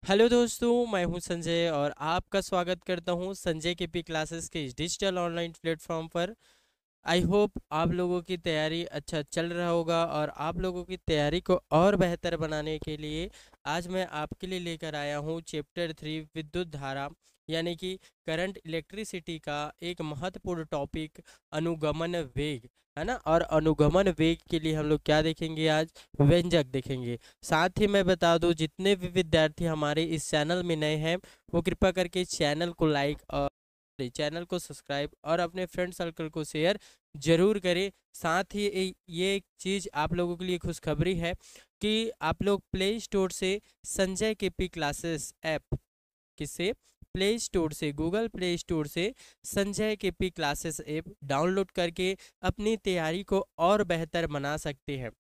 Hello दोस्तों, मैं हूं संजय और आपका स्वागत करता हूं संजय के पी क्लासेस के इस डिजिटल ऑनलाइन प्लेटफॉर्म पर। आई होप आप लोगों की तैयारी अच्छा चल रहा होगा और आप लोगों की तैयारी को और बेहतर बनाने के लिए आज मैं आपके लिए लेकर आया हूँ चैप्टर 3 विद्युत धारा यानी कि करंट इलेक्ट्रिसिटी का एक महत्वपूर्ण टॉपिक अनुगमन वेग, है ना। और अनुगमन वेग के लिए हम लोग क्या देखेंगे आज? व्यंजक देखेंगे। साथ ही मैं बता दूं, जितने भी विद्यार्थी हमारे इस चैनल में नए हैं वो कृपया करके इस चैनल को लाइक और चैनल को सब्सक्राइब और अपने फ्रेंड सर्कल को शेयर जरूर करें। साथ ही ये एक चीज़ आप लोगों के लिए खुशखबरी है कि आप लोग प्ले स्टोर से संजय के पी क्लासेस ऐप, किससे? प्ले स्टोर से, गूगल प्ले स्टोर से संजय के पी क्लासेस ऐप डाउनलोड करके अपनी तैयारी को और बेहतर बना सकते हैं।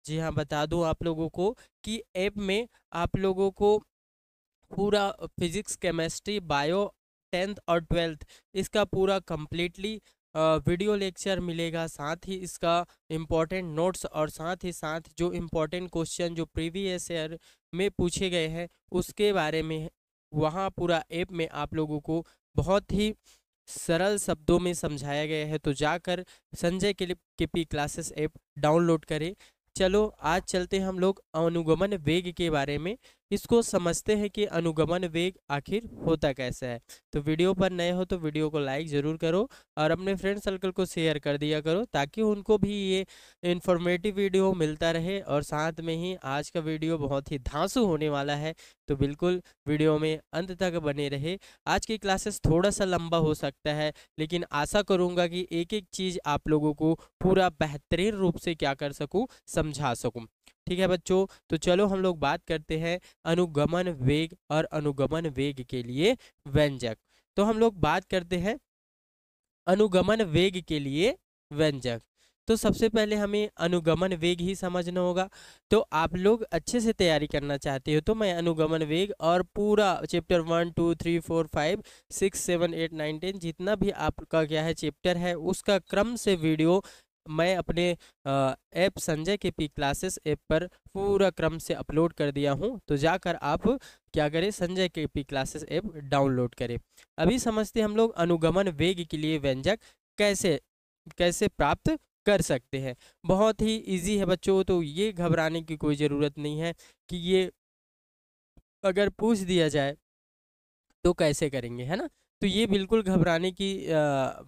जी हाँ, बता दूं आप लोगों को कि ऐप में आप लोगों को पूरा फिजिक्स, केमिस्ट्री, बायो 10th और 12th इसका पूरा कंप्लीटली वीडियो लेक्चर मिलेगा। साथ ही इसका इम्पोर्टेंट नोट्स और साथ ही साथ जो इम्पोर्टेंट क्वेश्चन जो प्रीवियस ईयर में पूछे गए हैं उसके बारे में वहाँ पूरा ऐप में आप लोगों को बहुत ही सरल शब्दों में समझाया गया है। तो जाकर संजय के पी क्लासेस ऐप डाउनलोड करें। चलो आज चलते हैं हम लोग अनुगमन वेग के बारे में, इसको समझते हैं कि अनुगमन वेग आखिर होता कैसा है। तो वीडियो पर नए हो तो वीडियो को लाइक ज़रूर करो और अपने फ्रेंड सर्कल को शेयर कर दिया करो ताकि उनको भी ये इन्फॉर्मेटिव वीडियो मिलता रहे। और साथ में ही आज का वीडियो बहुत ही धांसू होने वाला है, तो बिल्कुल वीडियो में अंत तक बने रहे। आज की क्लासेस थोड़ा सा लंबा हो सकता है, लेकिन आशा करूँगा कि एक एक चीज़ आप लोगों को पूरा बेहतरीन रूप से क्या कर सकूँ, समझा सकूँ। ठीक है बच्चों, तो चलो हम लोग बात करते हैं अनुगमन वेग और अनुगमन वेग के लिए व्यंजक। तो हम लोग बात करते हैं अनुगमन वेग के लिए व्यंजक। तो सबसे पहले हमें अनुगमन वेग ही समझना होगा। तो आप लोग अच्छे से तैयारी करना चाहते हो तो मैं अनुगमन वेग और पूरा चैप्टर 1 2 3 4 5 6 7 8 9 10 जितना भी आपका क्या है चैप्टर है उसका क्रम से वीडियो मैं अपने ऐप संजय के पी क्लासेस ऐप पर पूरा क्रम से अपलोड कर दिया हूँ। तो जाकर आप क्या करें, संजय के पी क्लासेस ऐप डाउनलोड करें। अभी समझते हैं हम लोग अनुगमन वेग के लिए व्यंजक कैसे कैसे प्राप्त कर सकते हैं। बहुत ही इजी है बच्चों, तो ये घबराने की कोई ज़रूरत नहीं है कि ये अगर पूछ दिया जाए तो कैसे करेंगे, है ना। तो ये बिल्कुल घबराने की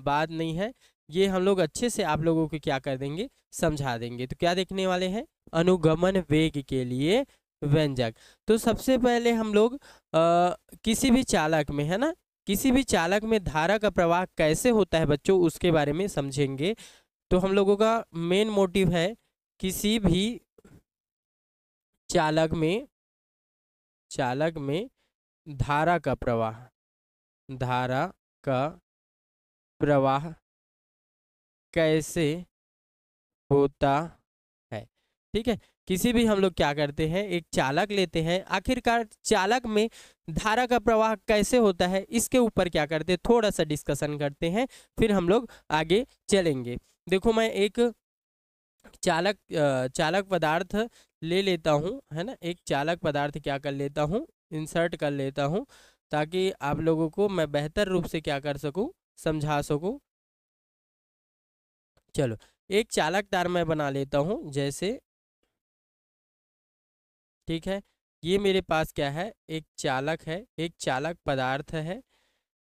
बात नहीं है। ये हम लोग अच्छे से आप लोगों को क्या कर देंगे, समझा देंगे। तो क्या देखने वाले हैं? अनुगमन वेग के लिए व्यंजक। तो सबसे पहले हम लोग किसी भी चालक में, है ना, किसी भी चालक में धारा का प्रवाह कैसे होता है बच्चों उसके बारे में समझेंगे। तो हम लोगों का मेन मोटिव है किसी भी चालक में धारा का प्रवाह, धारा का प्रवाह कैसे होता है। ठीक है, किसी भी हम लोग क्या करते हैं, एक चालक लेते हैं, आखिरकार चालक में धारा का प्रवाह कैसे होता है इसके ऊपर क्या करते हैं, थोड़ा सा डिस्कशन करते हैं, फिर हम लोग आगे चलेंगे। देखो मैं एक चालक पदार्थ ले लेता हूँ, है ना। एक चालक पदार्थ क्या कर लेता हूँ, इंसर्ट कर लेता हूँ ताकि आप लोगों को मैं बेहतर रूप से क्या कर सकूँ, समझा सकूँ। चलो, एक चालक तार मैं बना लेता हूँ जैसे, ठीक है। ये मेरे पास क्या है, एक चालक है, एक चालक पदार्थ है।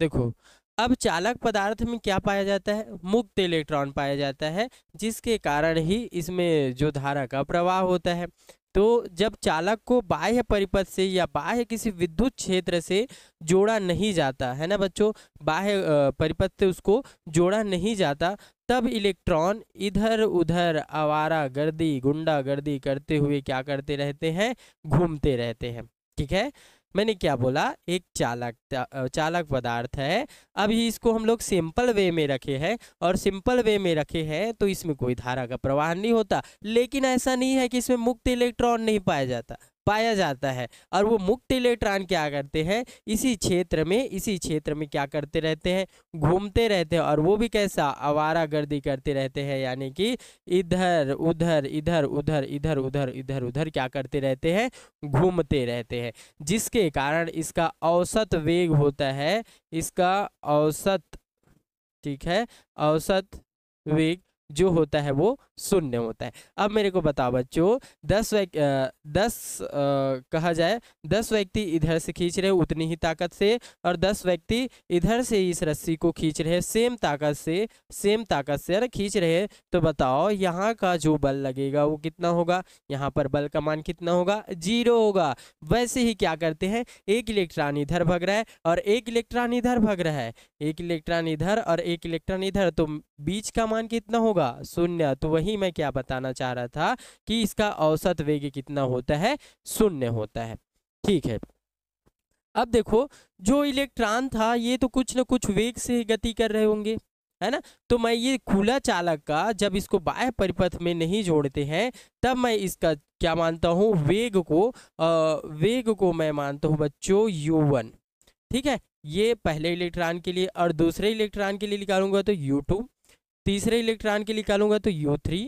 देखो, अब चालक पदार्थ में क्या पाया जाता है, मुक्त इलेक्ट्रॉन पाया जाता है, जिसके कारण ही इसमें जो धारा का प्रवाह होता है। तो जब चालक को बाह्य परिपथ से या बाह्य किसी विद्युत क्षेत्र से जोड़ा नहीं जाता है ना बच्चों, बाह्य परिपथ से उसको जोड़ा नहीं जाता, तब इलेक्ट्रॉन इधर उधर आवारागर्दी गुंडागर्दी करते हुए क्या करते रहते हैं, घूमते रहते हैं। ठीक है, मैंने क्या बोला, एक चालक पदार्थ है। अभी इसको हम लोग सिंपल वे में रखे हैं और सिंपल वे में रखे हैं तो इसमें कोई धारा का प्रवाह नहीं होता। लेकिन ऐसा नहीं है कि इसमें मुक्त इलेक्ट्रॉन नहीं पाया जाता, पाया जाता है। और वो मुक्त इलेक्ट्रॉन क्या करते हैं, इसी क्षेत्र में क्या करते रहते हैं, घूमते रहते हैं। और वो भी कैसा, आवारागर्दी करते रहते हैं, यानी कि इधर उधर इधर उधर इधर उधर इधर उधर क्या करते रहते हैं, घूमते रहते हैं। जिसके कारण इसका औसत वेग होता है, इसका औसत, ठीक है, औसत वेग जो होता है वो शून्य होता है। अब मेरे को बताओ बच्चों, 10 कहा जाए 10 व्यक्ति इधर से खींच रहे हैं उतनी ही ताकत से, और 10 व्यक्ति इधर से इस रस्सी को खींच रहे हैं सेम ताकत से अगर खींच रहे हैं, तो बताओ यहाँ का जो बल लगेगा वो कितना होगा, यहाँ पर बल का मान कितना होगा, 0 होगा। वैसे ही क्या करते हैं, एक इलेक्ट्रॉन इधर भग रहा है और एक इलेक्ट्रॉन इधर भग रहा है, एक इलेक्ट्रॉन इधर और एक इलेक्ट्रॉन इधर, तो बीच का मान कितना होगा, 0। तो वही मैं क्या बताना चाह रहा था कि इसका औसत वेग कितना होता है, 0 होता है। ठीक है, अब देखो, जो इलेक्ट्रॉन था ये तो कुछ न कुछ वेग से गति कर रहे होंगे, है ना। तो मैं ये खुला चालक का जब इसको बाह्य परिपथ में नहीं जोड़ते हैं, तब मैं इसका क्या मानता हूँ, वेग को मैं मानता हूँ बच्चों u1। ठीक है, ये पहले इलेक्ट्रॉन के लिए, और दूसरे इलेक्ट्रॉन के लिए निकालूंगा तो u2, तीसरे इलेक्ट्रॉन के लिए निकालूंगा तो u3,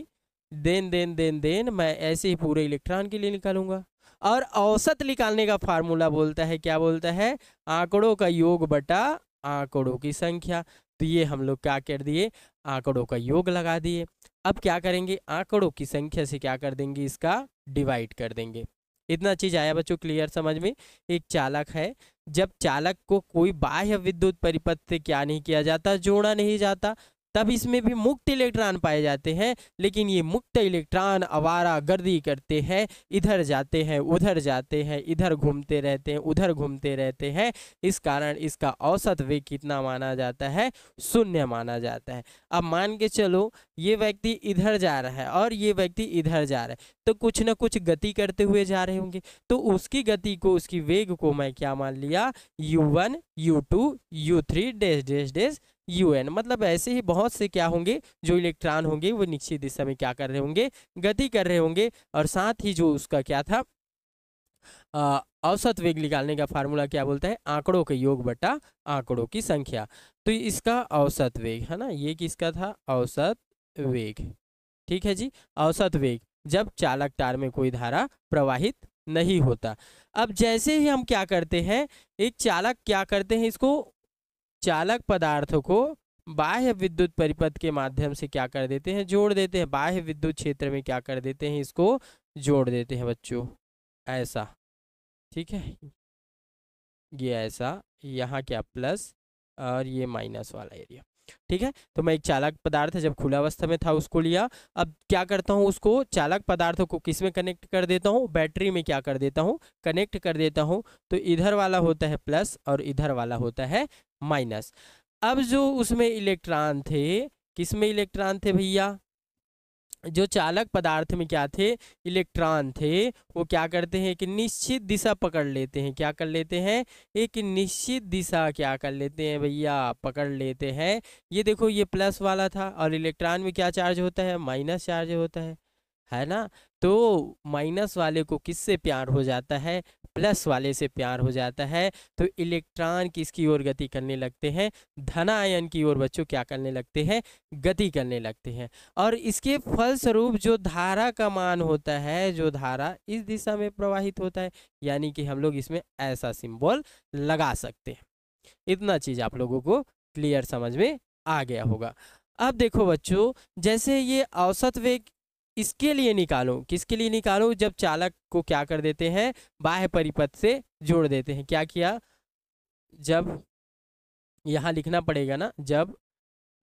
देन मैं ऐसे ही पूरे इलेक्ट्रॉन के लिए निकालूंगा। और औसत निकालने का फार्मूला बोलता है, क्या बोलता है, आंकड़ों का योग बटा आंकड़ों की संख्या। तो ये हम लोग क्या कर दिए, आंकड़ों का योग लगा दिए। अब क्या करेंगे, आंकड़ों की संख्या से क्या कर देंगे, इसका डिवाइड कर देंगे। इतना चीज आया बच्चों क्लियर समझ में। एक चालक है, जब चालक को कोई बाह्य विद्युत परिपथ से क्या नहीं किया जाता, जोड़ा नहीं जाता, तब इसमें भी मुक्त इलेक्ट्रॉन पाए जाते हैं। लेकिन ये मुक्त इलेक्ट्रॉन आवारागर्दी करते हैं, इधर जाते हैं उधर जाते हैं, इधर घूमते रहते हैं उधर घूमते रहते हैं। इस कारण इसका औसत वेग कितना माना जाता है, 0 माना जाता है। अब मान के चलो ये व्यक्ति इधर जा रहा है और ये व्यक्ति इधर जा रहा है, तो कुछ ना कुछ गति करते हुए जा रहे होंगे। तो उसकी गति को, उसकी वेग को मैं क्या मान लिया, u1 u2 u3 dash dash dash un। मतलब ऐसे ही बहुत से क्या होंगे, जो इलेक्ट्रॉन होंगे वो निश्चित दिशा में क्या कर रहे होंगे, गति कर रहे होंगे। और साथ ही जो उसका क्या था, औसत वेग निकालने का फार्मूला क्या बोलता है, आंकड़ों के योग बटा आंकड़ों की संख्या। तो इसका औसत वेग है ना, ये किसका था, औसत वेग। ठीक है जी, औसत वेग जब चालक तार में कोई धारा प्रवाहित नहीं होता। अब जैसे ही हम क्या करते हैं, एक चालक क्या करते हैं, इसको चालक पदार्थ को बाह्य विद्युत परिपथ के माध्यम से क्या कर देते हैं, जोड़ देते हैं। बाह्य विद्युत क्षेत्र में क्या कर देते हैं, इसको जोड़ देते हैं बच्चों, ऐसा। ठीक है, ये ऐसा, यहाँ क्या प्लस और ये माइनस वाला एरिया। ठीक है, तो मैं एक चालक पदार्थ जब खुला अवस्था में था उसको लिया। अब क्या करता हूँ, उसको चालक पदार्थ को किस में कनेक्ट कर देता हूँ, बैटरी में क्या कर देता हूँ, कनेक्ट कर देता हूँ। तो इधर वाला होता है प्लस और इधर वाला होता है माइनस। अब जो उसमें इलेक्ट्रॉन थे, किस में इलेक्ट्रॉन थे भैया, जो चालक पदार्थ में क्या थे, इलेक्ट्रॉन थे, वो क्या करते हैं, एक निश्चित दिशा पकड़ लेते हैं। क्या कर लेते हैं, एक निश्चित दिशा क्या कर लेते हैं भैया, पकड़ लेते हैं। ये देखो, ये प्लस वाला था और इलेक्ट्रॉन में क्या चार्ज होता है, माइनस चार्ज होता है ना। तो माइनस वाले को किससे प्यार हो जाता है, प्लस वाले से प्यार हो जाता है। तो इलेक्ट्रॉन किसकी ओर गति करने लगते हैं, धनायन की ओर बच्चों क्या करने लगते हैं, गति करने लगते हैं। और इसके फलस्वरूप जो धारा का मान होता है, जो धारा इस दिशा में प्रवाहित होता है, यानी कि हम लोग इसमें ऐसा सिंबल लगा सकते हैं। इतना चीज आप लोगों को क्लियर समझ में आ गया होगा। अब देखो बच्चों, जैसे ये औसत वेग इसके लिए निकालो, किसके लिए निकालो, जब चालक को क्या कर देते हैं, बाह्य परिपथ से जोड़ देते हैं। क्या किया, जब यहां लिखना पड़ेगा ना, जब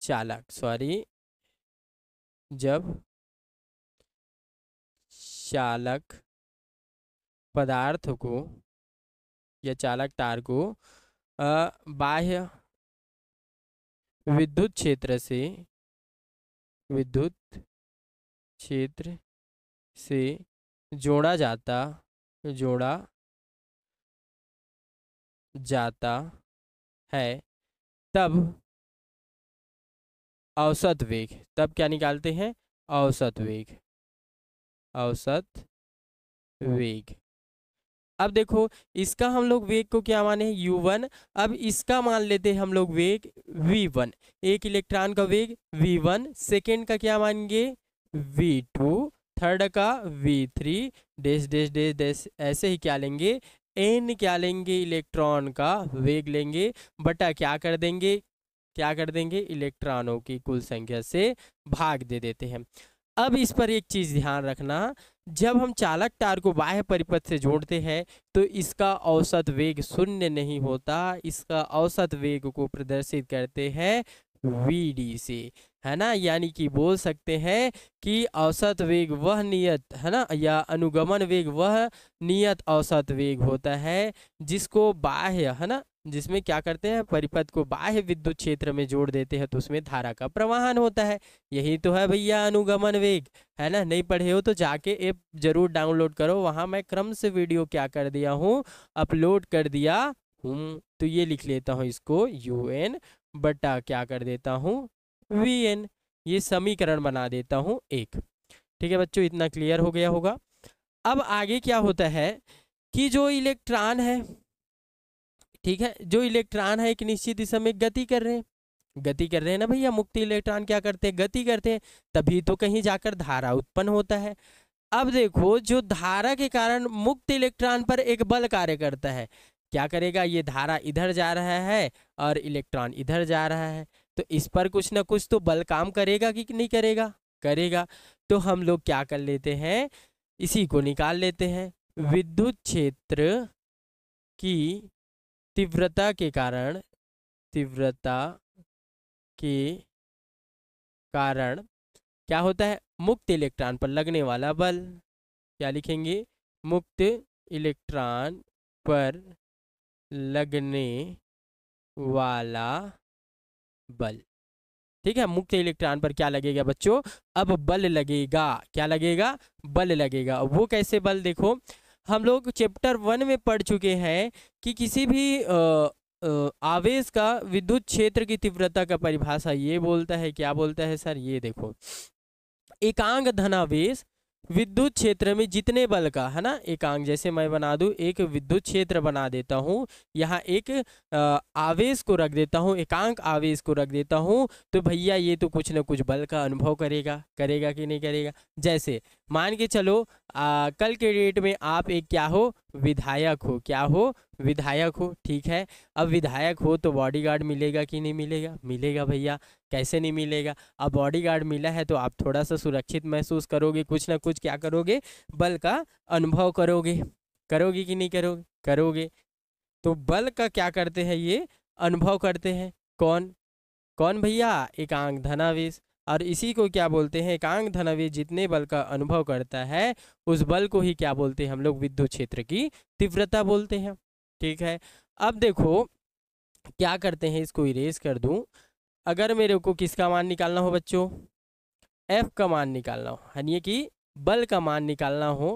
चालक, सॉरी, जब चालक पदार्थ को या चालक तार को बाह्य विद्युत क्षेत्र से, विद्युत क्षेत्र से जोड़ा जाता है, तब औसत वेग, तब क्या निकालते हैं, औसत वेग, औसत वेग अब देखो इसका हम लोग वेग को क्या माने हैं u1। अब इसका मान लेते हैं हम लोग वेग v1। एक इलेक्ट्रॉन का वेग v1, सेकेंड का क्या मानेंगे v2, थर्ड का v3, dash dash dash dash ऐसे ही क्या लेंगे n क्या लेंगे इलेक्ट्रॉन का वेग लेंगे बटा क्या कर देंगे इलेक्ट्रॉनों की कुल संख्या से भाग दे देते हैं। अब इस पर एक चीज ध्यान रखना, जब हम चालक तार को बाह्य परिपथ से जोड़ते हैं तो इसका औसत वेग शून्य नहीं होता, इसका औसत वेग को प्रदर्शित करते हैं vd से, है ना। यानी कि बोल सकते हैं कि औसत वेग वह नियत, है ना, या अनुगमन वेग वह नियत औसत वेग होता है जिसको बाह्य, है ना, जिसमें क्या करते हैं परिपथ को बाह्य विद्युत क्षेत्र में जोड़ देते हैं तो उसमें धारा का प्रवाहन होता है। यही तो है भैया अनुगमन वेग, है ना। नहीं पढ़े हो तो जाके ऐप जरूर डाउनलोड करो, वहां मैं क्रम से वीडियो क्या कर दिया हूँ अपलोड कर दिया हूँ। तो ये लिख लेता हूँ इसको un बटा क्या कर देता हूँ vn, ये समीकरण बना देता हूँ एक। ठीक है बच्चों, इतना क्लियर हो गया होगा। अब आगे क्या होता है कि जो इलेक्ट्रॉन है, ठीक है, जो इलेक्ट्रॉन है एक निश्चित दिशा में गति कर रहे हैं ना भैया। मुक्त इलेक्ट्रॉन क्या करते हैं गति करते हैं, तभी तो कहीं जाकर धारा उत्पन्न होता है। अब देखो जो धारा के कारण मुक्त इलेक्ट्रॉन पर एक बल कार्य करता है, क्या करेगा, ये धारा इधर जा रहा है और इलेक्ट्रॉन इधर जा रहा है, तो इस पर कुछ ना कुछ तो बल काम करेगा कि नहीं करेगा, करेगा। तो हम लोग क्या कर लेते हैं, इसी को निकाल लेते हैं। विद्युत क्षेत्र की तीव्रता के कारण क्या होता है, मुक्त इलेक्ट्रॉन पर लगने वाला बल। क्या लिखेंगे, मुक्त इलेक्ट्रॉन पर लगने वाला बल। ठीक है, मुक्त इलेक्ट्रॉन पर क्या लगेगा बच्चों, अब बल लगेगा। क्या लगेगा, बल लगेगा। वो कैसे बल, देखो हम लोग चैप्टर 1 में पढ़ चुके हैं कि किसी भी आवेश का विद्युत क्षेत्र की तीव्रता का परिभाषा ये बोलता है, क्या बोलता है सर, ये देखो एकांक धनावेश विद्युत क्षेत्र में जितने बल का, है ना, एकांक, जैसे मैं बना दूं एक विद्युत क्षेत्र बना देता हूं, यहाँ एक आवेश को रख देता हूं, एकांक आवेश को रख देता हूं, तो भैया ये तो कुछ ना कुछ बल का अनुभव करेगा कि नहीं करेगा। जैसे मान के चलो कल के डेट में आप एक क्या हो, विधायक हो, क्या हो, विधायक हो, ठीक है। अब विधायक हो तो बॉडीगार्ड मिलेगा कि नहीं मिलेगा, मिलेगा भैया, कैसे नहीं मिलेगा। अब बॉडीगार्ड मिला है तो आप थोड़ा सा सुरक्षित महसूस करोगे, कुछ ना कुछ क्या करोगे, बल का अनुभव करोगे कि नहीं करोगे, करोगे। तो बल का क्या करते हैं, ये अनुभव करते हैं, कौन कौन भैया, एकांक धनावेश। और इसी को क्या बोलते हैं, एकांक धनावेश जितने बल का अनुभव करता है उस बल को ही क्या बोलते हैं हम लोग, विद्युत क्षेत्र की तीव्रता बोलते हैं। ठीक है, अब देखो क्या करते हैं, इसको इरेज कर दूं। अगर मेरे को किसका मान निकालना हो बच्चों, एफ का मान निकालना हो, यानी कि बल का मान निकालना हो,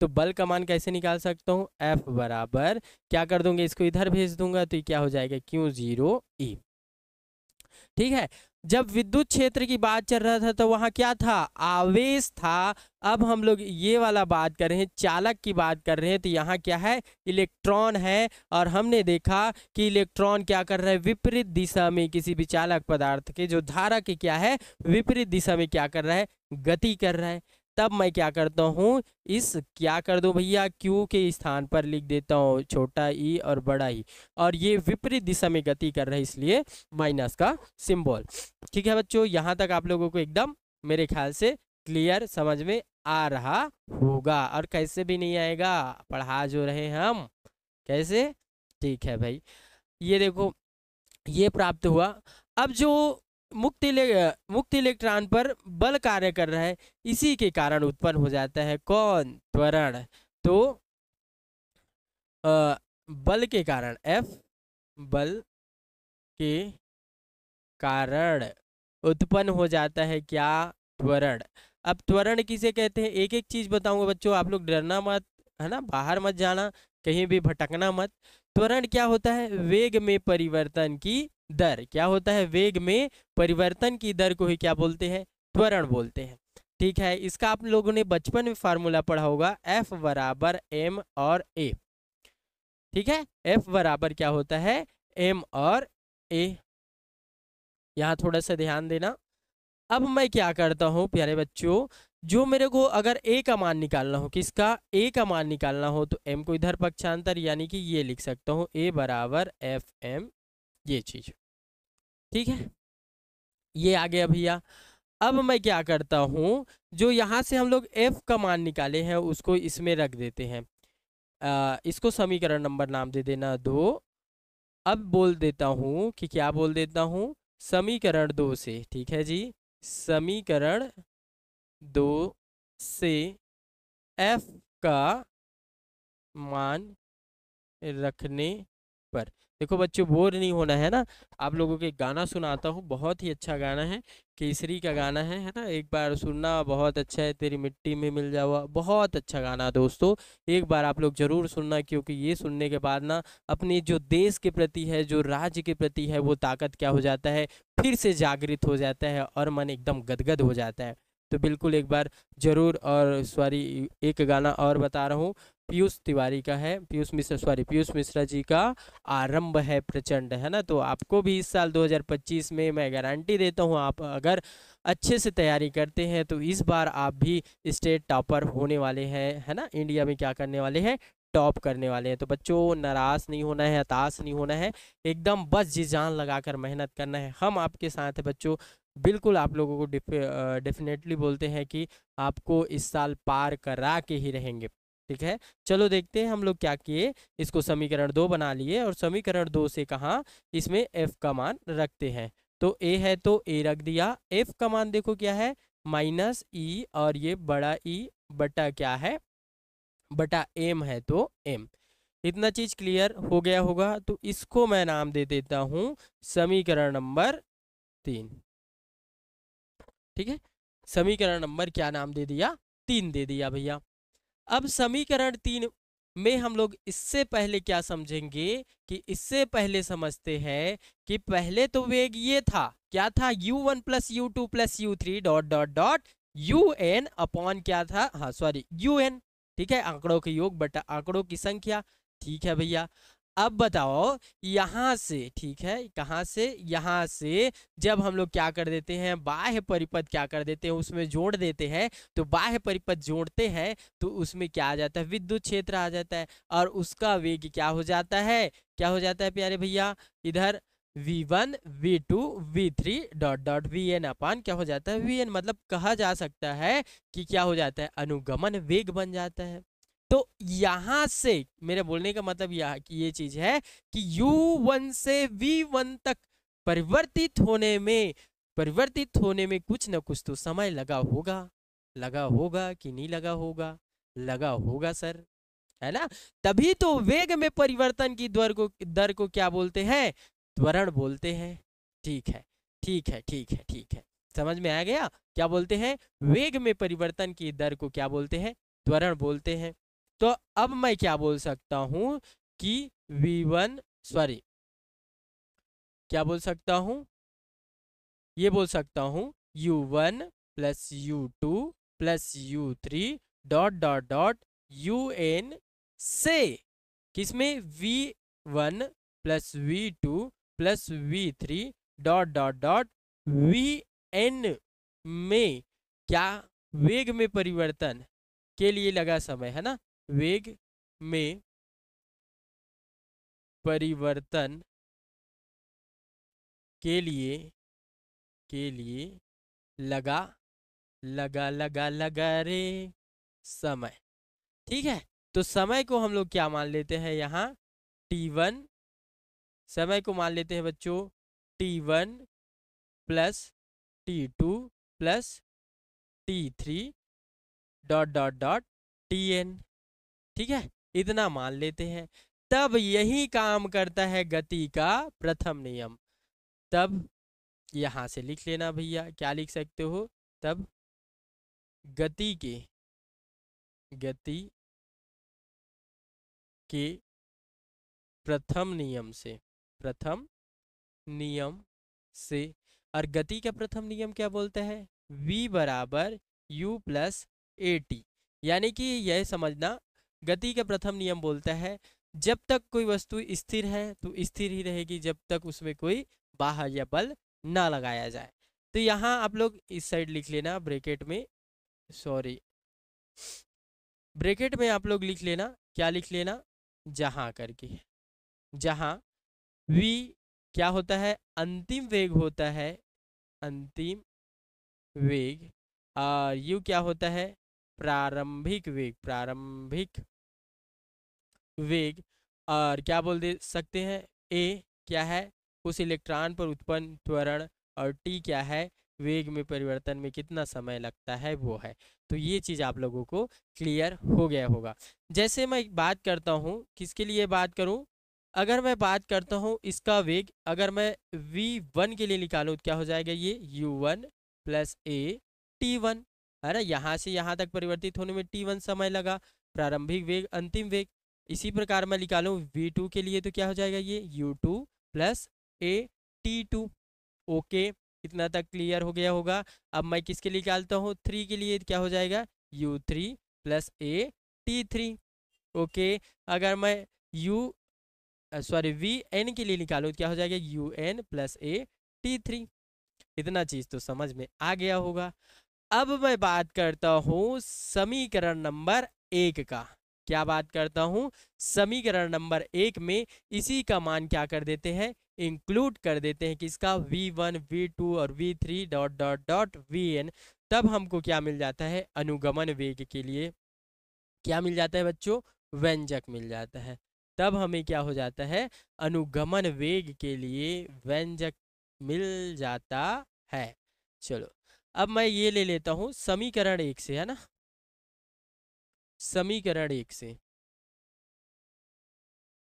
तो बल का मान कैसे निकाल सकता हूँ, एफ बराबर क्या कर दूंगे, इसको इधर भेज दूंगा तो ये क्या हो जाएगा, Q0E। ठीक है, जब विद्युत क्षेत्र की बात चल रहा था तो वहां क्या था, आवेश था। अब हम लोग ये वाला बात कर रहे हैं, चालक की बात कर रहे हैं, तो यहाँ क्या है, इलेक्ट्रॉन है। और हमने देखा कि इलेक्ट्रॉन क्या कर रहा है, विपरीत दिशा में किसी भी चालक पदार्थ के जो धारा के क्या है, विपरीत दिशा में क्या कर रहा है, गति कर रहा है। तब मैं क्या करता हूँ, इस क्या कर दो भैया, Q के स्थान पर लिख देता हूँ छोटा ई और बड़ा ई, और ये विपरीत दिशा में गति कर रहा है इसलिए माइनस का सिंबल। ठीक है बच्चों, यहाँ तक आप लोगों को एकदम मेरे ख्याल से क्लियर समझ में आ रहा होगा, और कैसे भी नहीं आएगा, पढ़ा जो रहे हम कैसे। ठीक है भाई, ये देखो ये प्राप्त हुआ। अब जो मुक्त इलेक्ट्रॉन पर बल कार्य कर रहा है, इसी के कारण उत्पन्न हो जाता है कौन, त्वरण। तो बल के कारण, एफ बल के कारण उत्पन्न हो जाता है क्या, त्वरण। अब त्वरण किसे कहते हैं, एक एक चीज बताऊंगा बच्चों, आप लोग डरना मत, है ना, बाहर मत जाना, कहीं भी भटकना मत। त्वरण क्या होता है, वेग में परिवर्तन की दर। क्या होता है, वेग में परिवर्तन की दर को ही क्या बोलते हैं, त्वरण बोलते हैं। ठीक है, इसका आप लोगों ने बचपन में फार्मूला पढ़ा होगा, F बराबर m और a। ठीक है, F बराबर क्या होता है, M और A। यहाँ थोड़ा सा ध्यान देना। अब मैं क्या करता हूँ प्यारे बच्चों, जो मेरे को अगर A का मान निकालना हो, किसका, A का मान निकालना हो, तो M को इधर पक्षांतर यानी कि ये लिख सकता हूँ, A बराबर FM, ये चीज। ठीक है, ये आ गया भैया। अब मैं क्या करता हूँ, जो यहाँ से हम लोग F का मान निकाले हैं उसको इसमें रख देते हैं। इसको समीकरण नंबर नाम दे देना 2। अब बोल देता हूँ कि क्या बोल देता हूँ, समीकरण 2 से, ठीक है जी, समीकरण 2 से F का मान रखने पर, देखो बच्चों बोर नहीं होना है ना, आप लोगों को एक गाना सुनाता हूँ, बहुत ही अच्छा गाना है, केसरी का गाना है ना, एक बार सुनना, बहुत अच्छा है, तेरी मिट्टी में मिल जावा, बहुत अच्छा गाना है दोस्तों, एक बार आप लोग जरूर सुनना, क्योंकि ये सुनने के बाद ना अपने जो देश के प्रति है, जो राज्य के प्रति है, वो ताकत क्या हो जाता है, फिर से जागृत हो जाता है और मन एकदम गदगद हो जाता है। तो बिल्कुल एक बार जरूर, और सॉरी एक गाना और बता रहा हूँ, पीयूष तिवारी का है, पीयूष मिश्रा जी का आरंभ है प्रचंड, है ना। तो आपको भी इस साल 2025 में मैं गारंटी देता हूँ, आप अगर अच्छे से तैयारी करते हैं तो इस बार आप भी स्टेट टॉपर होने वाले हैं, है ना, इंडिया में क्या करने वाले हैं, टॉप करने वाले हैं। तो बच्चों नाराज नहीं होना है, हताश नहीं होना है, एकदम बस जी जान लगाकर मेहनत करना है, हम आपके साथ हैं बच्चों। बिल्कुल आप लोगों को डेफिनेटली बोलते हैं कि आपको इस साल पार करा के ही रहेंगे। ठीक है, चलो देखते हैं हम लोग क्या किए, इसको समीकरण 2 बना लिए और समीकरण 2 से कहा इसमें F का मान रखते हैं। तो A है तो A रख दिया, F का मान देखो क्या है, -E, और ये बड़ा E बटा क्या है, बटा M है तो M। इतना चीज क्लियर हो गया होगा, तो इसको मैं नाम दे देता हूं समीकरण नंबर 3। ठीक है, समीकरण नंबर क्या नाम दे दिया, 3 दे दिया भैया। अब समीकरण 3 में हम लोग इससे पहले क्या समझेंगे, कि इससे पहले समझते हैं कि पहले तो वेग ये था, क्या था, u1 plus u2 plus u3 dot dot dot un upon क्या था, हाँ सॉरी un, ठीक है, आंकड़ों के योग बटा आंकड़ों की संख्या। ठीक है भैया, अब बताओ यहां से, ठीक है, कहां से, यहां से जब हम लोग क्या कर देते हैं, बाह्य परिपथ क्या कर देते हैं, उसमें जोड़ देते हैं, तो बाह्य परिपथ जोड़ते हैं तो उसमें क्या आ जाता है, विद्युत क्षेत्र आ जाता है, और उसका वेग क्या हो जाता है, क्या हो जाता है प्यारे भैया, इधर v1 v2 v3 dot dot vn अपान क्या हो जाता है, vn, मतलब कहा जा सकता है कि क्या हो जाता है, अनुगमन वेग बन जाता है। तो यहां से मेरे बोलने का मतलब यह कि ये चीज है कि u1 से v1 तक परिवर्तित होने में कुछ ना कुछ तो समय लगा होगा कि नहीं लगा होगा, लगा होगा सर, है ना। तभी तो वेग में परिवर्तन की दर को क्या बोलते हैं, त्वरण बोलते हैं। ठीक है, ठीक है, ठीक है, ठीक है, समझ में आ गया, क्या बोलते हैं, वेग में परिवर्तन की दर को क्या बोलते हैं, त्वरण बोलते हैं। तो अब मैं क्या बोल सकता हूं कि v1, सॉरी क्या बोल सकता हूं, ये बोल सकता हूं u1 plus u2 plus u3 dot dot dot un से किसमें, v1 plus v2 plus v3 dot dot dot vn में क्या, वेग में परिवर्तन के लिए लगा समय, है ना, वेग में परिवर्तन के लिए लगा लगा रे समय। ठीक है, तो समय को हम लोग क्या मान लेते हैं यहाँ, t1, समय को मान लेते हैं बच्चों t1 plus t2 plus t3 dot dot dot tn। ठीक है, इतना मान लेते हैं, तब यही काम करता है गति का प्रथम नियम। तब यहां से लिख लेना भैया, क्या लिख सकते हो, तब गति के प्रथम नियम से, और गति का प्रथम नियम क्या बोलता है, v बराबर u प्लस at, यानी कि यह समझना, गति का प्रथम नियम बोलता है जब तक कोई वस्तु स्थिर है तो स्थिर ही रहेगी, जब तक उसमें कोई बाह्य बल ना लगाया जाए। तो यहाँ आप लोग इस साइड लिख लेना ब्रैकेट में, सॉरी ब्रैकेट में आप लोग लिख लेना, क्या लिख लेना, जहां करके, जहां v क्या होता है, अंतिम वेग होता है, अंतिम वेग, और u क्या होता है, प्रारंभिक वेग, प्रारंभिक वेग। और क्या बोल दे सकते हैं, a क्या है, उस इलेक्ट्रॉन पर उत्पन्न त्वरण, और t क्या है, वेग में परिवर्तन में कितना समय लगता है वो है। तो ये चीज आप लोगों को क्लियर हो गया होगा। जैसे मैं बात करता हूँ, किसके लिए बात करूँ, अगर मैं बात करता हूँ इसका वेग, अगर मैं v1 के लिए निकालूँ तो क्या हो जाएगा, ये u1 प्लस a t1, है ना, यहाँ से यहाँ तक परिवर्तित होने में t1 समय लगा, प्रारंभिक वेग अंतिम वेग। इसी प्रकार मैं निकालूं v2 के लिए तो क्या हो जाएगा, ये u2 plus a t2। Okay, इतना तक क्लियर हो गया होगा। अब मैं किसके लिए निकालता हूँ, 3 के लिए, क्या हो जाएगा, u3 plus a t3। Okay, अगर मैं u सॉरी vn के लिए निकालूं तो क्या हो जाएगा, un प्लस a t3। इतना चीज तो समझ में आ गया होगा। अब मैं बात करता हूं समीकरण नंबर 1 का। क्या बात करता हूं, समीकरण नंबर 1 में इसी का मान क्या कर देते हैं, इंक्लूड कर देते हैं, किसका, v1 v2 और v3 dot dot dot vn। तब हमको क्या मिल जाता है, अनुगमन वेग के लिए क्या मिल जाता है बच्चों, व्यंजक मिल जाता है। तब हमें क्या हो जाता है, अनुगमन वेग के लिए व्यंजक मिल जाता है। चलो, अब मैं ये ले लेता हूँ समीकरण 1 से, है ना, समीकरण 1 से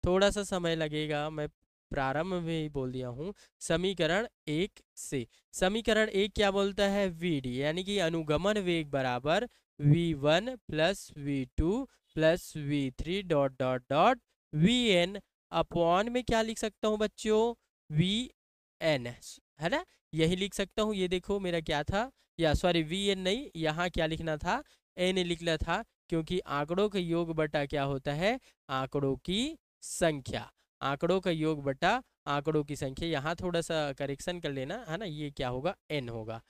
थोड़ा सा समय लगेगा, मैं प्रारंभ में ही बोल दिया हूँ। समीकरण 1 से, समीकरण 1 क्या बोलता है, vd यानी कि अनुगमन वेग बराबर v1 plus v2 plus v3 dot dot dot vn, upon में क्या लिख सकता हूँ बच्चों, vn, है ना, यही लिख सकता हूँ। ये देखो मेरा क्या था, या सॉरी vn नहीं, यहाँ क्या लिखना था, n लिखना था, क्योंकि आंकड़ों का योग बटा क्या होता है, आंकड़ों की संख्या, आंकड़ों का योग बटा आंकड़ों की संख्या। यहाँ थोड़ा सा करेक्शन कर लेना, है ना, ये क्या होगा, n होगा,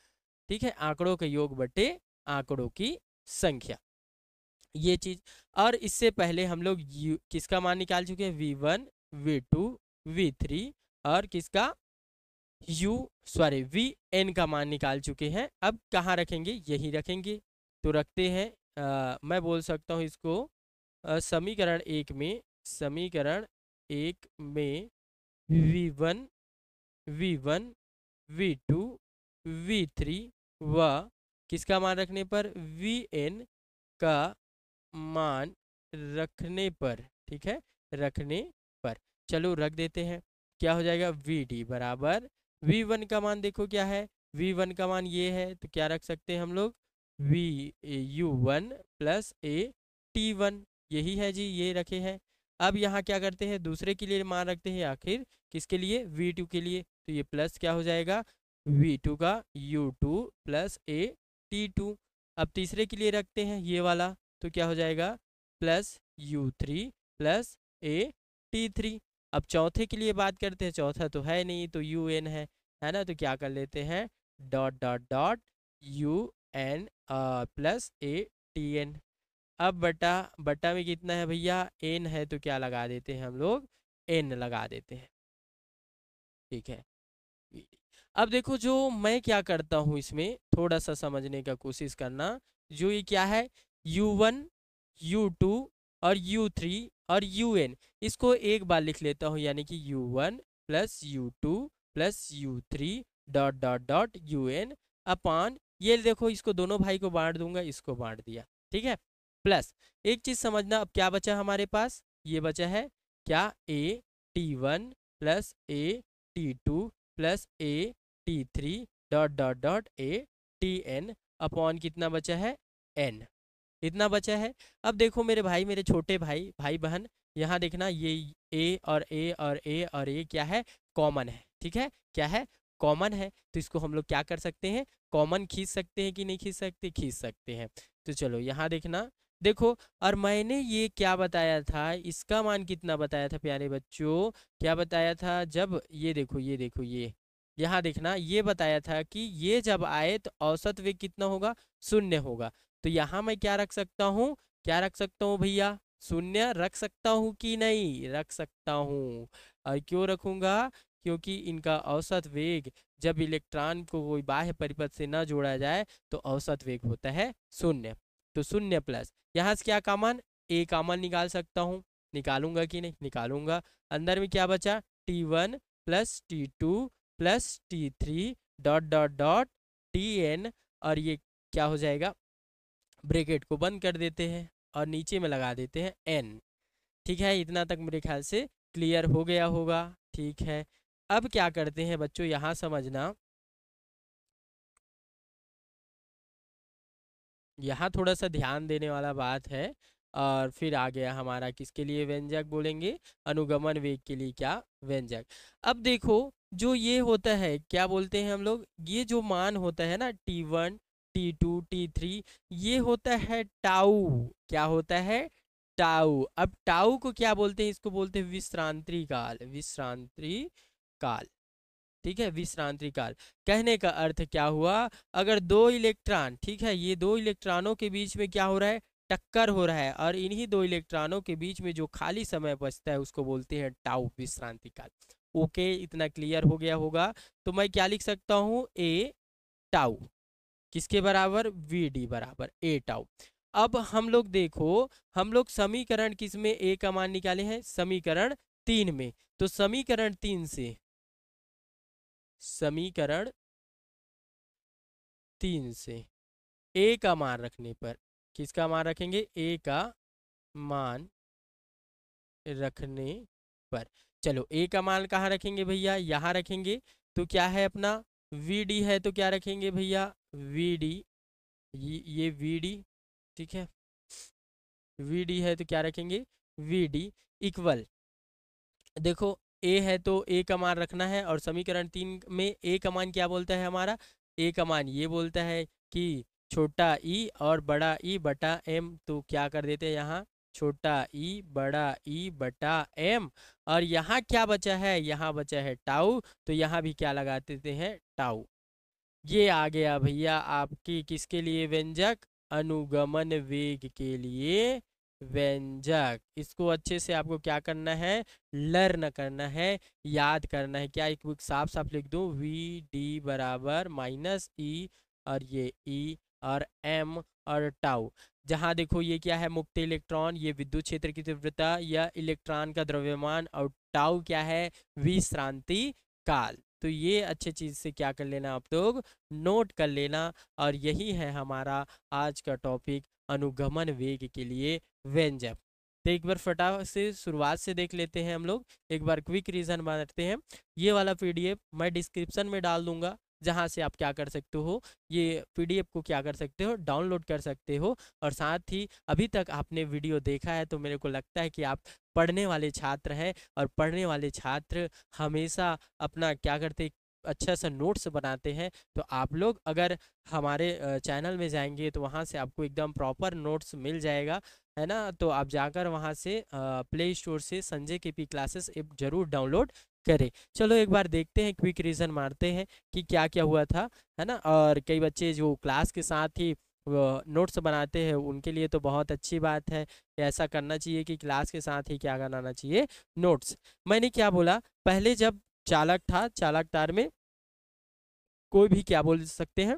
ठीक है, आंकड़ों का योग बटे आंकड़ों की संख्या, ये चीज। और इससे पहले हम लोग किसका मान निकाल चुके हैं, v1 v2 v3, और किसका vn का मान निकाल चुके हैं। अब कहाँ रखेंगे, यही रखेंगे, तो रखते हैं, मैं बोल सकता हूँ इसको, समीकरण 1 में, समीकरण 1 में v1 v1 v2 v3 व किसका मान रखने पर, vn का मान रखने पर, ठीक है, रखने पर, चलो रख देते हैं। क्या हो जाएगा, vd बराबर v1 का मान देखो क्या है, v1 का मान ये है, तो क्या रख सकते हैं हम लोग, u1 प्लस a t1, यही है जी, ये रखे हैं। अब यहाँ क्या करते हैं, दूसरे के लिए मान रखते हैं आखिर, किसके लिए, v2 के लिए, तो ये प्लस क्या हो जाएगा, v2 का u2 प्लस a t2। अब तीसरे के लिए रखते हैं ये वाला, तो क्या हो जाएगा, plus u3 plus a t3। अब चौथे के लिए बात करते हैं, चौथा तो है नहीं, तो un है ना, तो क्या कर लेते हैं, dot dot dot un plus a tn। अब बटा बटा में कितना है भैया, n है, तो क्या लगा देते हैं हम लोग, n लगा देते हैं, ठीक है। अब देखो जो मैं क्या करता हूँ, इसमें थोड़ा सा समझने का कोशिश करना, जो ये क्या है, u1 u2 और u3 और un, इसको एक बार लिख लेता हूँ, यानी कि u1 plus u2 plus u3 dot dot dot un अपान, ये देखो इसको दोनों भाई को बांट दूंगा, इसको बांट दिया, ठीक है, प्लस एक चीज समझना, अब क्या बचा हमारे पास, ये बचा है क्या, a t1 plus a t2 plus a t3 dot dot dot a tn upon कितना बचा है, n, इतना बचा है। अब देखो मेरे भाई, मेरे छोटे भाई भाई बहन, यहाँ देखना, ये a और a और a और a क्या है, कॉमन है, ठीक है, क्या है, कॉमन है, तो इसको हम लोग क्या कर सकते हैं, कॉमन खींच सकते हैं कि नहीं खींच सकते, खींच सकते हैं। तो चलो यहाँ देखना, देखो, और मैंने ये क्या बताया था, इसका मान कितना बताया था प्यारे बच्चों, क्या बताया था, जब ये देखो ये देखो ये यहाँ देखना, ये बताया था कि ये जब आए तो औसत वेग कितना होगा, शून्य होगा। तो यहाँ मैं क्या रख सकता हूँ, क्या रख सकता हूँ भैया, शून्य रख सकता हूँ कि नहीं, रख सकता हूँ। और क्यों रखूंगा, क्योंकि इनका औसत वेग जब इलेक्ट्रॉन को कोई बाह्य परिपथ से न जोड़ा जाए तो औसत वेग होता है शून्य। तो शून्य प्लस यहाँ से क्या कॉमन, ए कॉमन निकाल सकता हूँ, निकालूंगा कि नहीं, निकालूंगा। अंदर में क्या बचा, T1 plus T2 plus T3 dot dot dot Tn, और ये क्या हो जाएगा, ब्रैकेट को बंद कर देते हैं और नीचे में लगा देते हैं n। ठीक है, इतना तक मेरे ख्याल से क्लियर हो गया होगा। ठीक है, अब क्या करते हैं बच्चों, यहाँ समझना, यहाँ थोड़ा सा ध्यान देने वाला बात है। और फिर आ गया हमारा किसके लिए व्यंजक बोलेंगे, अनुगमन वेग के लिए क्या व्यंजक। अब देखो, जो ये होता है क्या बोलते हैं हम लोग, ये जो मान होता है ना T1 T2 T3, ये होता है टाउ, क्या होता है, टाउ। अब टाउ को क्या बोलते हैं, इसको बोलते हैं विश्रांति काल, विश्रांति काल। ठीक है, विश्रांति काल। कहने का अर्थ क्या हुआ, अगर दो इलेक्ट्रॉन, ठीक है, ये दो इलेक्ट्रॉनों के बीच में क्या हो रहा है, टक्कर हो रहा है, और इन्हीं दो इलेक्ट्रॉनों के बीच में जो खाली समय बचता है उसको बोलते हैं टाउ, विश्रांति काल। ओके, इतना क्लियर हो गया होगा। तो मैं क्या लिख सकता हूँ, ए टाउ किसके बराबर, वी डी बराबर ए टाउ। अब हम लोग देखो, हम लोग समीकरण किस में ए का मान निकाले हैं, समीकरण 3 में। तो समीकरण 3 से, समीकरण 3 से ए का मान रखने पर, किसका मान रखेंगे, ए का मान रखने पर, चलो ए का मान कहाँ रखेंगे भैया, यहाँ रखेंगे। तो क्या है अपना, वी डी है तो क्या रखेंगे भैया, वी डी, ये वी डी, ठीक है, वी डी है तो क्या रखेंगे, वी डी इक्वल, देखो ए है तो ए का मान रखना है, और समीकरण 3 में ए का मान क्या बोलता है हमारा, ए का मान ये बोलता है कि छोटा ई और बड़ा ई बटा एम। तो क्या कर देते हैं यहाँ, छोटा ई बड़ा ई बटा एम, और यहाँ क्या बचा है, यहाँ बचा है टाउ, तो यहाँ भी क्या लगा देते हैं, टाउ। ये आ गया भैया आपकी किसके लिए व्यंजक, अनुगमन वेग के लिए व्यंजक। इसको अच्छे से आपको क्या करना है, लर्न करना है, याद करना है। क्या एक बुक साफ साफ लिख दूं, वी डी बराबर माइनस ई, और ये ई और एम और टाउ। जहां देखो ये क्या है, मुक्त इलेक्ट्रॉन, ये विद्युत क्षेत्र की तीव्रता या इलेक्ट्रॉन का द्रव्यमान, और टाउ क्या है, विश्रांति काल। तो ये अच्छे चीज से क्या कर लेना आप लोग, नोट कर लेना। और यही है हमारा आज का टॉपिक, अनुगमन वेग के लिए व्यंजक। तो एक बार फटाफट से शुरुआत से देख लेते हैं हम लोग, एक बार क्विक रीजन मारते हैं। ये वाला पीडीएफ मैं डिस्क्रिप्शन में डाल दूंगा, जहाँ से आप क्या कर सकते हो, ये पीडीएफ को क्या कर सकते हो, डाउनलोड कर सकते हो। और साथ ही अभी तक आपने वीडियो देखा है तो मेरे को लगता है कि आप पढ़ने वाले छात्र हैं, और पढ़ने वाले छात्र हमेशा अपना क्या करते, अच्छा सा नोट्स बनाते हैं। तो आप लोग अगर हमारे चैनल में जाएंगे तो वहाँ से आपको एकदम प्रॉपर नोट्स मिल जाएगा, है ना। तो आप जाकर वहाँ से प्ले स्टोर से संजय के पी क्लासेस ऐप जरूर डाउनलोड करें। चलो एक बार देखते हैं, क्विक रीजन मारते हैं कि क्या क्या हुआ था, है ना। और कई बच्चे जो क्लास के साथ ही नोट्स बनाते हैं उनके लिए तो बहुत अच्छी बात है, ऐसा करना चाहिए कि क्लास के साथ ही क्या बनाना चाहिए, नोट्स। मैंने क्या बोला, पहले जब चालक था, चालक तार में कोई भी क्या बोल सकते हैं,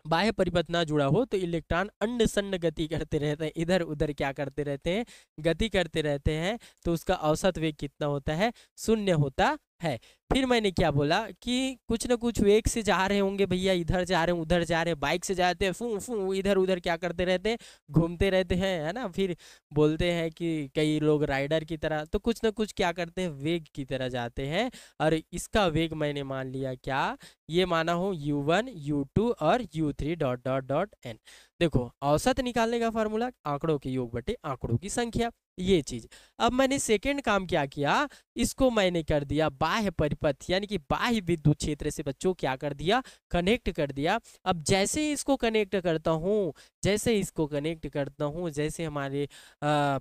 बाह्य परिपथ ना जुड़ा हो तो इलेक्ट्रॉन अन्य सन्न गति करते रहते हैं, इधर उधर क्या करते रहते हैं, गति करते रहते हैं। तो उसका औसत वेग कितना होता है, शून्य होता है। फिर मैंने क्या बोला कि कुछ ना कुछ वेग से जा रहे होंगे भैया, इधर जा रहे हैं उधर जा रहे हैं, बाइक से जाते हैं फू फू, इधर उधर क्या करते रहते हैं, घूमते रहते हैं, है ना। फिर बोलते हैं कि कई लोग राइडर की तरह, तो कुछ ना कुछ क्या करते हैं, वेग की तरह जाते हैं। और इसका वेग मैंने मान लिया क्या, ये माना हो u1 u2 और u3 dot dot dot N. देखो औसत निकालने का फार्मूला, आंकड़ों के योग बटे आंकड़ों की संख्या। ये चीज। अब मैंने सेकंड काम क्या किया, इसको मैंने कर दिया बाह्य परिपथ यानी कि बाह्य विद्युत क्षेत्र से बच्चों क्या कर दिया, कनेक्ट कर दिया। अब जैसे ही इसको कनेक्ट करता हूँ, जैसे इसको कनेक्ट करता हूँ, जैसे हमारे आ,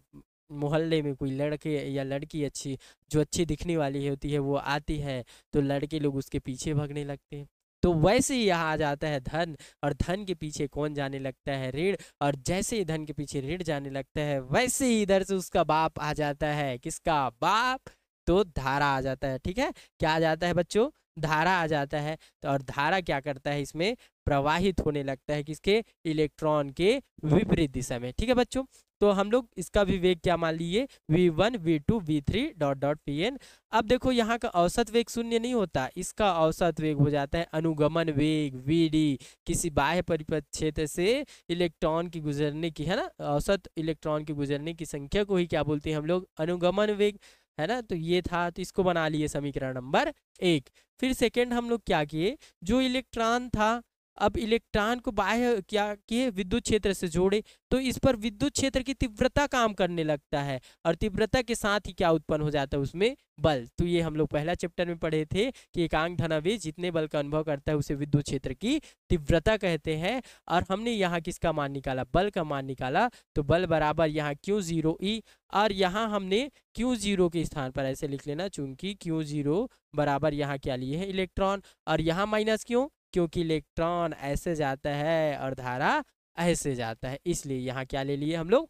मोहल्ले में कोई लड़के या लड़की अच्छी, जो अच्छी दिखने वाली होती है वो आती है, तो लड़के लोग उसके पीछे भागने लगते हैं। तो वैसे ही यहाँ आ जाता है धन, और धन के पीछे कौन जाने लगता है, ऋण। और जैसे ही धन के पीछे ऋण जाने लगता है, वैसे ही इधर से उसका बाप आ जाता है। किसका बाप, तो धारा आ जाता है। ठीक है, क्या आ जाता है बच्चों, धारा आ जाता है। तो और धारा क्या करता है, इसमें प्रवाहित होने लगता है किसके, इलेक्ट्रॉन के विपरीत दिशा में। ठीक है बच्चों, तो हम लोग इसका भी वेग क्या मान लिए, v1 v2 v3 dot dot pn। अब देखो यहाँ का औसत वेग शून्य नहीं होता, इसका औसत वेग हो जाता है अनुगमन वेग vd। किसी बाह्य परिपथ क्षेत्र से इलेक्ट्रॉन की गुजरने की, है ना, औसत इलेक्ट्रॉन की गुजरने की संख्या को ही क्या बोलते हैं हम लोग, अनुगमन वेग, है ना। तो ये था, तो इसको बना लिए समीकरण नंबर 1। फिर सेकंड हम लोग क्या किए, जो इलेक्ट्रॉन था, अब इलेक्ट्रॉन को बाह्य क्या किए, विद्युत क्षेत्र से जोड़े, तो इस पर विद्युत क्षेत्र की तीव्रता काम करने लगता है, और तीव्रता के साथ ही क्या उत्पन्न हो जाता है, उसमें बल। तो ये हम लोग पहला चैप्टर में पढ़े थे कि एकांक धनावेश जितने बल का अनुभव करता है उसे विद्युत क्षेत्र की तीव्रता कहते हैं। और हमने यहाँ किसका मान निकाला, बल का मान निकाला। तो बल बराबर यहाँ Q0E, और यहाँ हमने Q0 के स्थान पर ऐसे लिख लेना, चूंकि Q0 बराबर यहाँ क्या लिए हैं, इलेक्ट्रॉन, और यहाँ माइनस क्यों, क्योंकि इलेक्ट्रॉन ऐसे जाता है और धारा ऐसे जाता है, इसलिए यहाँ क्या ले लिए हम लोग,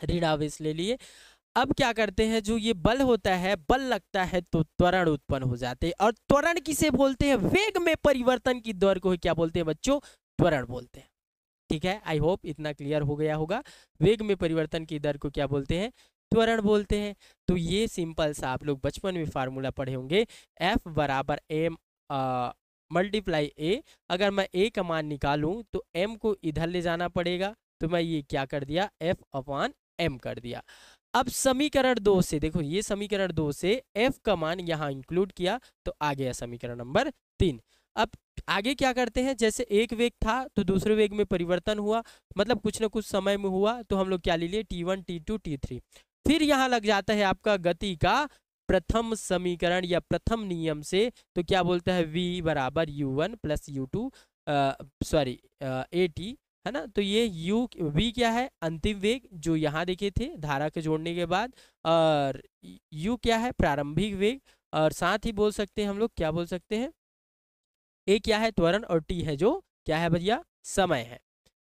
ऋणावेश ले लिए। अब क्या करते हैं, जो ये बल होता है, बल लगता है तो त्वरण उत्पन्न हो जाते हैं, और त्वरण किसे बोलते हैं, वेग में परिवर्तन की दर को क्या बोलते हैं बच्चों, त्वरण बोलते हैं। ठीक है, आई होप इतना क्लियर हो गया होगा। वेग में परिवर्तन की दर को क्या बोलते हैं, त्वरण बोलते हैं। तो ये सिंपल सा आप लोग बचपन में फार्मूला पढ़े होंगे, F बराबर m मल्टीप्लाई ए। अगर मैं ए का मान निकालूं तो m को इधर ले जाना पड़ेगा, तो मैं ये क्या कर दिया, F अपॉन m कर दिया। अब समीकरण 2 से देखो, ये समीकरण 2 से f का मान यहाँ इंक्लूड किया, तो आ गया समीकरण नंबर 3। अब आगे क्या करते हैं, जैसे एक वेग था तो दूसरे वेग में परिवर्तन हुआ, मतलब कुछ ना कुछ समय में हुआ, तो हम लोग क्या ले लिए, t1 t2 t3। फिर यहाँ लग जाता है आपका गति का प्रथम समीकरण या प्रथम नियम से, तो क्या बोलता है, v बराबर u1 plus u2 sorry at, है ना। तो ये v क्या है, अंतिम वेग जो यहाँ देखे थे धारा के जोड़ने के बाद, और u क्या है, प्रारंभिक वेग, और साथ ही बोल सकते हैं हम लोग, क्या बोल सकते हैं, ए क्या है, त्वरण, और टी है जो क्या है भैया, समय है।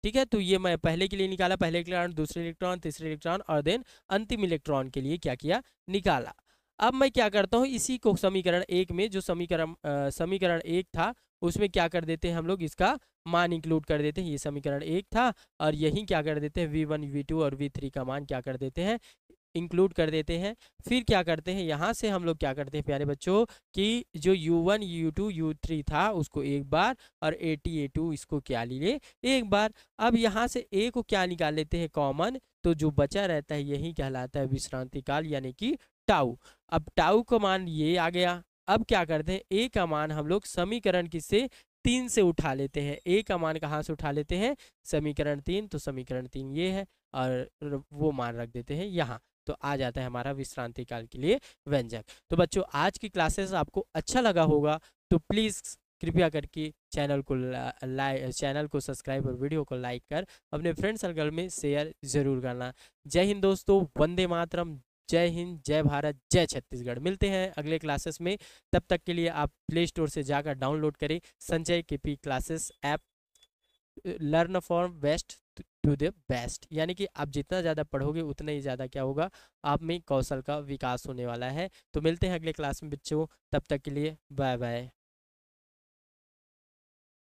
ठीक है, तो ये मैं पहले के लिए निकाला, पहले इलेक्ट्रॉन, दूसरे इलेक्ट्रॉन, तीसरे इलेक्ट्रॉन, और देन अंतिम इलेक्ट्रॉन के लिए क्या किया, निकाला। अब मैं क्या करता हूँ, इसी को समीकरण 1 में, जो समीकरण 1 था उसमें क्या कर देते हैं हम लोग, इसका मान इंक्लूड कर देते हैं। ये समीकरण 1 था, और यही क्या कर देते हैं, v1 v2 और v3 का मान क्या कर देते हैं, इंक्लूड कर देते हैं। फिर क्या करते हैं, यहाँ से हम लोग क्या करते हैं प्यारे बच्चों, कि जो u1 u2 u3 था उसको एक बार, और at a2 इसको क्या लिए, एक बार। अब यहाँ से a को क्या निकाल लेते हैं, कॉमन, तो जो बचा रहता है यही कहलाता है विश्रांति काल, यानी कि टाउ। अब टाउ का मान ये आ गया। अब क्या करते हैं, a का मान हम लोग समीकरण किससे, 3 से उठा लेते हैं। a का मान कहाँ से उठा लेते हैं, समीकरण 3, तो समीकरण 3 ये है, और वो मान रख देते हैं यहाँ, तो आ जाता है हमारा विश्रांति काल के लिए व्यंजक। तो बच्चों आज की क्लासेस आपको अच्छा लगा होगा, तो प्लीज़ कृपया करके चैनल को सब्सक्राइब और वीडियो को लाइक कर अपने फ्रेंड सर्कल में शेयर जरूर करना। जय हिंद दोस्तों, वंदे मातरम, जय हिंद, जय भारत, जय छत्तीसगढ़। मिलते हैं अगले क्लासेस में, तब तक के लिए आप प्ले स्टोर से जाकर डाउनलोड करें Sanjay KP classes app, learn for best to the best, यानी कि आप जितना ज़्यादा पढ़ोगे उतना ही ज़्यादा क्या होगा, आप में कौशल का विकास होने वाला है। तो मिलते हैं अगले क्लास में बच्चों, तब तक के लिए बाय बाय।